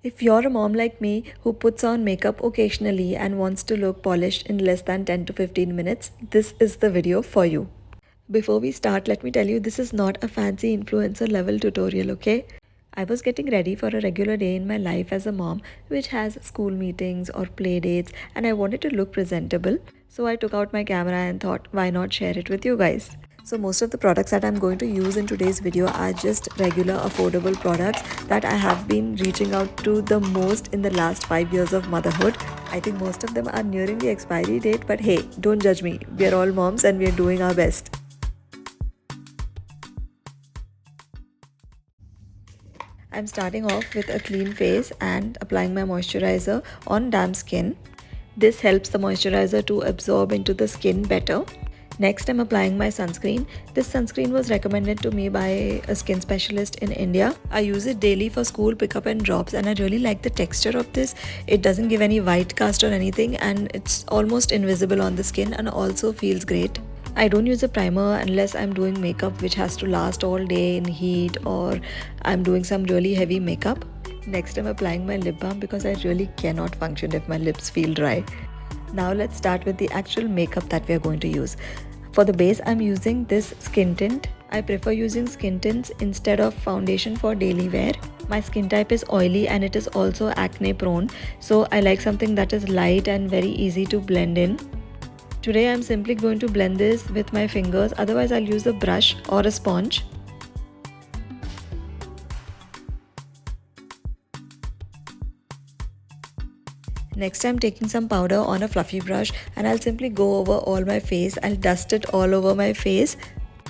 If you're a mom like me who puts on makeup occasionally and wants to look polished in less than 10 to 15 minutes, this is the video for you. Before we start, let me tell you this is not a fancy influencer level tutorial, okay? I was getting ready for a regular day in my life as a mom, which has school meetings or play dates, and I wanted to look presentable. So I took out my camera and thought, why not share it with you guys? So most of the products that I'm going to use in today's video are just regular affordable products that I have been reaching out to the most in the last 5 years of motherhood. I think most of them are nearing the expiry date, but hey, don't judge me. We are all moms and we are doing our best. I'm starting off with a clean face and applying my moisturizer on damp skin. This helps the moisturizer to absorb into the skin better. Next, I'm applying my sunscreen. This sunscreen was recommended to me by a skin specialist in India. I use it daily for school pickup and drops, and I really like the texture of this. It doesn't give any white cast or anything, and it's almost invisible on the skin and also feels great. I don't use a primer unless I'm doing makeup which has to last all day in heat or I'm doing some really heavy makeup. Next, I'm applying my lip balm because I really cannot function if my lips feel dry. Now let's start with the actual makeup that we are going to use. For the base, I'm using this skin tint. I prefer using skin tints instead of foundation for daily wear. My skin type is oily and it is also acne prone, so I like something that is light and very easy to blend in. Today I'm simply going to blend this with my fingers, otherwise I'll use a brush or a sponge. Next, I'm taking some powder on a fluffy brush and I'll simply go over all my face. I'll dust it all over my face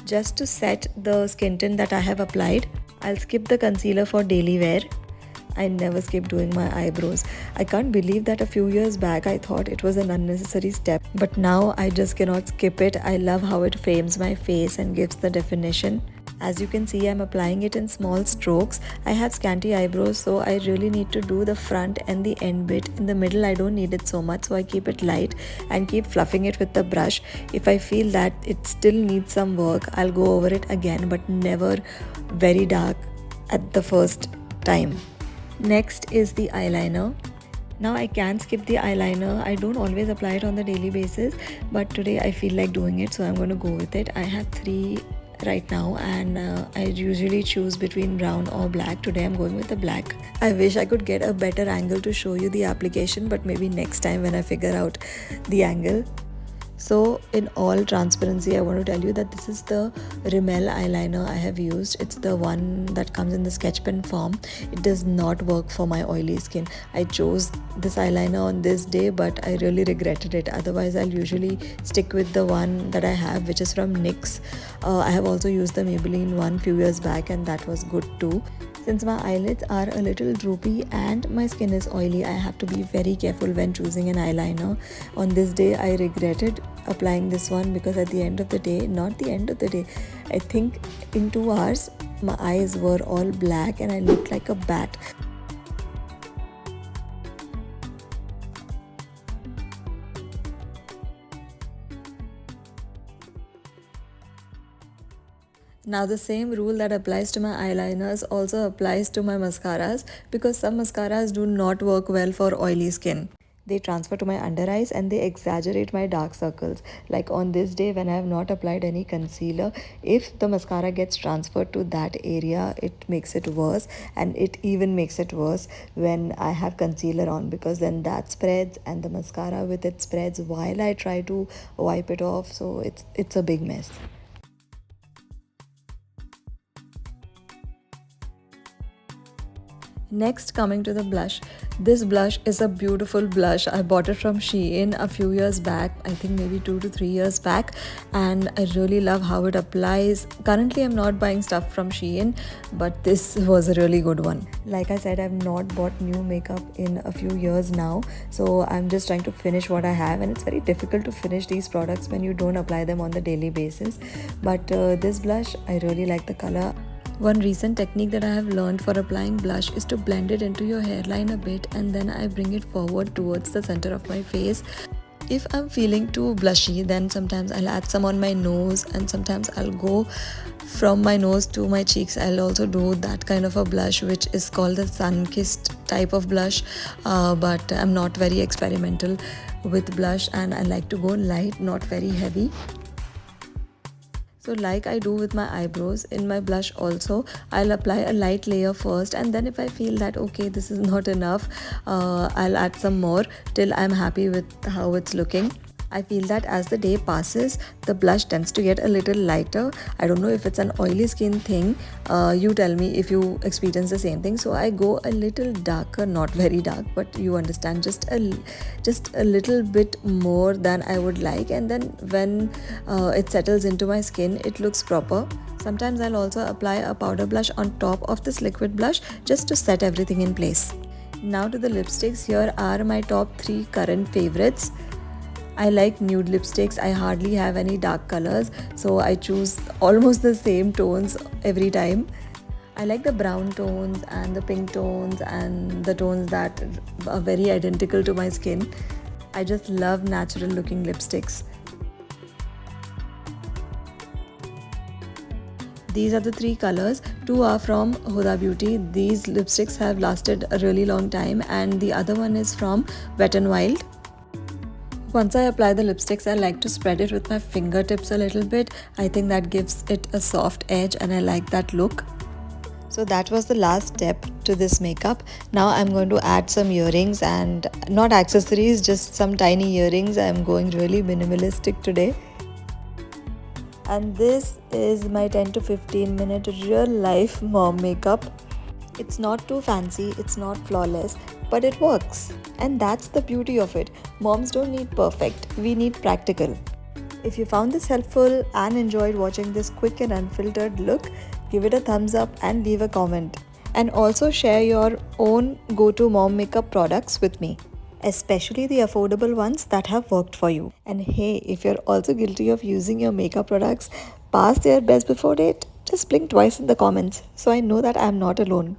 just to set the skin tint that I have applied. I'll skip the concealer for daily wear. I never skip doing my eyebrows. I can't believe that a few years back I thought it was an unnecessary step, but now I just cannot skip it. I love how it frames my face and gives the definition. As you can see, I'm applying it in small strokes. I have scanty eyebrows, so I really need to do the front and the end bit. In the middle, I don't need it so much, so I keep it light and keep fluffing it with the brush. If I feel that it still needs some work, I'll go over it again, but never very dark at the first time. Next is the eyeliner. Now I can skip the eyeliner. I don't always apply it on the daily basis, but today I feel like doing it, so I'm going to go with it. I have 3 right now and I usually choose between brown or black. Today I'm going with the black. I wish I could get a better angle to show you the application, but maybe next time when I figure out the angle. So in all transparency, I want to tell you that this is the Rimmel eyeliner I have used. It's the one that comes in the sketch pen form. It does not work for my oily skin. I chose this eyeliner on this day, but I really regretted it. Otherwise, I'll usually stick with the one that I have, which is from NYX. I have also used the Maybelline one few years back and that was good too. Since my eyelids are a little droopy and my skin is oily, I have to be very careful when choosing an eyeliner. On this day, I regretted applying this one because at the end of the day, not the end of the day, I think in 2 hours, my eyes were all black and I looked like a bat. Now the same rule that applies to my eyeliners also applies to my mascaras because some mascaras do not work well for oily skin. They transfer to my under eyes and they exaggerate my dark circles. Like on this day when I have not applied any concealer, if the mascara gets transferred to that area, it makes it worse, and it even makes it worse when I have concealer on because then that spreads and the mascara with it spreads while I try to wipe it off, so it's a big mess. Next, coming to the blush. This blush is a beautiful blush. I bought it from Shein a few years back, I think maybe 2 to 3 years back, and I really love how it applies. Currently, I'm not buying stuff from Shein, but this was a really good one. Like I said, I've not bought new makeup in a few years now, so I'm just trying to finish what I have, and it's very difficult to finish these products when you don't apply them on the daily basis. But this blush, I really like the color. One recent technique that I have learned for applying blush is to blend it into your hairline a bit and then I bring it forward towards the center of my face. If I'm feeling too blushy, then sometimes I'll add some on my nose, and sometimes I'll go from my nose to my cheeks. I'll also do that kind of a blush, which is called the sun-kissed type of blush, but I'm not very experimental with blush, and I like to go light, not very heavy. So like I do with my eyebrows, in my blush also, I'll apply a light layer first, and then if I feel that okay, this is not enough, I'll add some more till I'm happy with how it's looking. I feel that as the day passes, the blush tends to get a little lighter. I don't know if it's an oily skin thing. You tell me if you experience the same thing. So I go a little darker, not very dark, but you understand, just a little bit more than I would like. And then when it settles into my skin, it looks proper. Sometimes I'll also apply a powder blush on top of this liquid blush just to set everything in place. Now to the lipsticks. Here are my top 3 current favorites. I like nude lipsticks. I hardly have any dark colors, so I choose almost the same tones every time. I like the brown tones and the pink tones and the tones that are very identical to my skin. I just love natural looking lipsticks. These are the 3 colors. 2 are from Huda Beauty. These lipsticks have lasted a really long time, and the other one is from Wet n Wild. Once I apply the lipsticks, I like to spread it with my fingertips a little bit. I think that gives it a soft edge and I like that look. So that was the last step to this makeup. Now I'm going to add some earrings, and not accessories, just some tiny earrings. I'm going really minimalistic today. And this is my 10 to 15 minute real life mom makeup. It's not too fancy, it's not flawless, but it works. And that's the beauty of it. Moms don't need perfect, we need practical. If you found this helpful and enjoyed watching this quick and unfiltered look, give it a thumbs up and leave a comment. And also share your own go-to mom makeup products with me, especially the affordable ones that have worked for you. And hey, if you're also guilty of using your makeup products past their best before date, just blink twice in the comments so I know that I'm not alone.